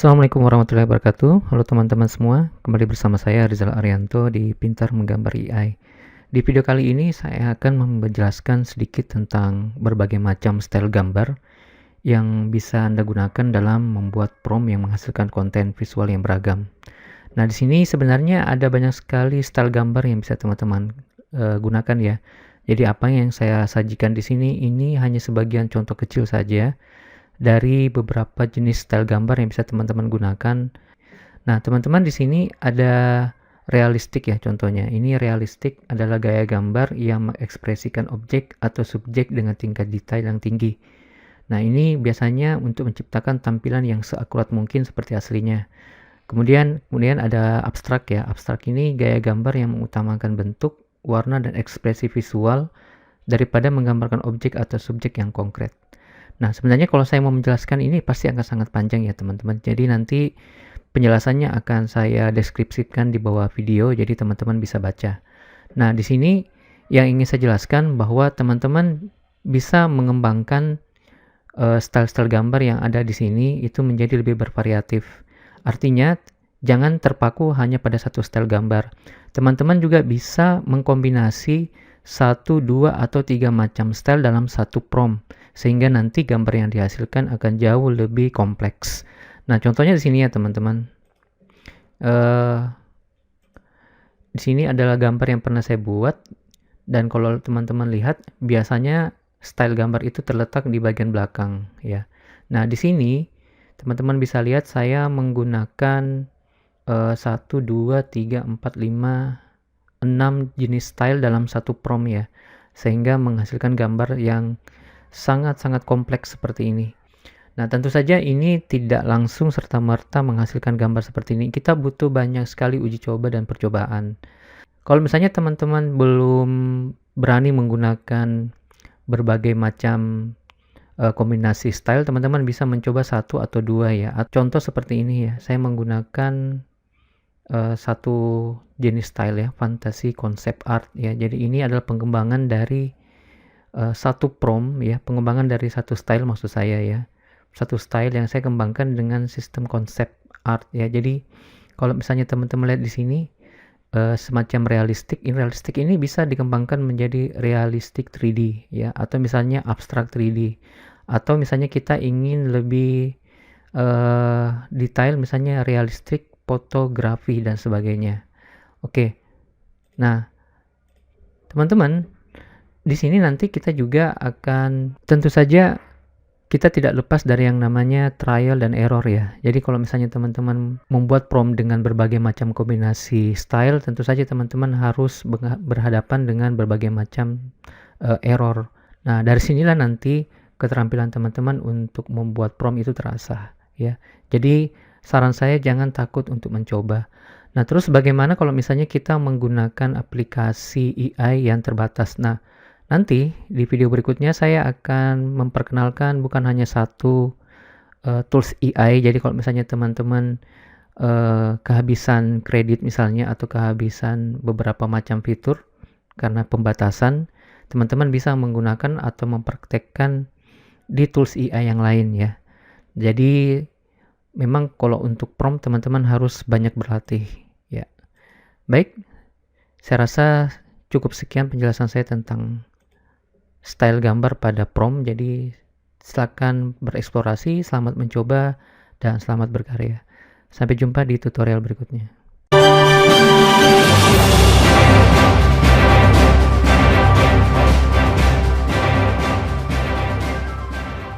Assalamualaikum warahmatullahi wabarakatuh. Halo teman-teman semua, kembali bersama saya Rizal Arianto di Pintar Menggambar AI. Di video kali ini saya akan menjelaskan sedikit tentang berbagai macam style gambar yang bisa Anda gunakan dalam membuat prompt yang menghasilkan konten visual yang beragam. Nah, di sini sebenarnya ada banyak sekali style gambar yang bisa teman-teman gunakan ya. Jadi apa yang saya sajikan di sini ini hanya sebagian contoh kecil saja dari beberapa jenis style gambar yang bisa teman-teman gunakan. Nah, teman-teman di sini ada realistik ya contohnya. Ini realistik adalah gaya gambar yang mengekspresikan objek atau subjek dengan tingkat detail yang tinggi. Nah, ini biasanya untuk menciptakan tampilan yang seakurat mungkin seperti aslinya. Kemudian ada abstrak ya. Abstrak ini gaya gambar yang mengutamakan bentuk, warna, dan ekspresi visual daripada menggambarkan objek atau subjek yang konkret. Nah, sebenarnya kalau saya mau menjelaskan ini pasti akan sangat panjang ya teman-teman. Jadi nanti penjelasannya akan saya deskripsikan di bawah video, jadi teman-teman bisa baca. Nah, di sini yang ingin saya jelaskan bahwa teman-teman bisa mengembangkan style-style gambar yang ada di sini itu menjadi lebih bervariatif. Artinya, jangan terpaku hanya pada satu style gambar. Teman-teman juga bisa mengkombinasi 1, 2, atau 3 macam style dalam satu prompt, sehingga nanti gambar yang dihasilkan akan jauh lebih kompleks. Nah, contohnya di sini ya teman-teman. Di sini adalah gambar yang pernah saya buat, dan kalau teman-teman lihat, biasanya style gambar itu terletak di bagian belakang ya. Nah, di sini teman-teman bisa lihat saya menggunakan 1, 2, 3, 4, 5, 6 jenis style dalam satu prompt ya, sehingga menghasilkan gambar yang sangat-sangat kompleks seperti ini. Nah, tentu saja ini tidak langsung serta-merta menghasilkan gambar seperti ini. Kita butuh banyak sekali uji coba dan percobaan. Kalau misalnya teman-teman belum berani menggunakan berbagai macam kombinasi style, teman-teman bisa mencoba 1 atau 2 ya. Contoh seperti ini ya, saya menggunakan satu jenis style ya, fantasy concept art ya. Jadi ini adalah pengembangan dari satu prompt ya, pengembangan dari satu style maksud saya ya. Satu style yang saya kembangkan dengan sistem concept art ya. Jadi kalau misalnya teman-teman lihat di sini semacam realistik ini bisa dikembangkan menjadi realistik 3D ya, atau misalnya abstrak 3D, atau misalnya kita ingin lebih detail misalnya realistik fotografi dan sebagainya. Oke. Nah, teman-teman, di sini nanti kita juga akan, tentu saja kita tidak lepas dari yang namanya trial dan error ya. Jadi kalau misalnya teman-teman membuat prompt dengan berbagai macam kombinasi style, tentu saja teman-teman harus berhadapan dengan berbagai macam error. Nah, dari sinilah nanti keterampilan teman-teman untuk membuat prompt itu terasa ya. Jadi saran saya jangan takut untuk mencoba. Nah, terus bagaimana kalau misalnya kita menggunakan aplikasi AI yang terbatas? Nah, nanti di video berikutnya saya akan memperkenalkan bukan hanya satu tools AI. Jadi kalau misalnya teman-teman kehabisan kredit misalnya, atau kehabisan beberapa macam fitur karena pembatasan, teman-teman bisa menggunakan atau mempraktekkan di tools AI yang lain ya. Jadi memang kalau untuk prompt teman-teman harus banyak berlatih ya. Baik, saya rasa cukup sekian penjelasan saya tentang style gambar pada prompt. Jadi silakan bereksplorasi, selamat mencoba, dan selamat berkarya. Sampai jumpa di tutorial berikutnya.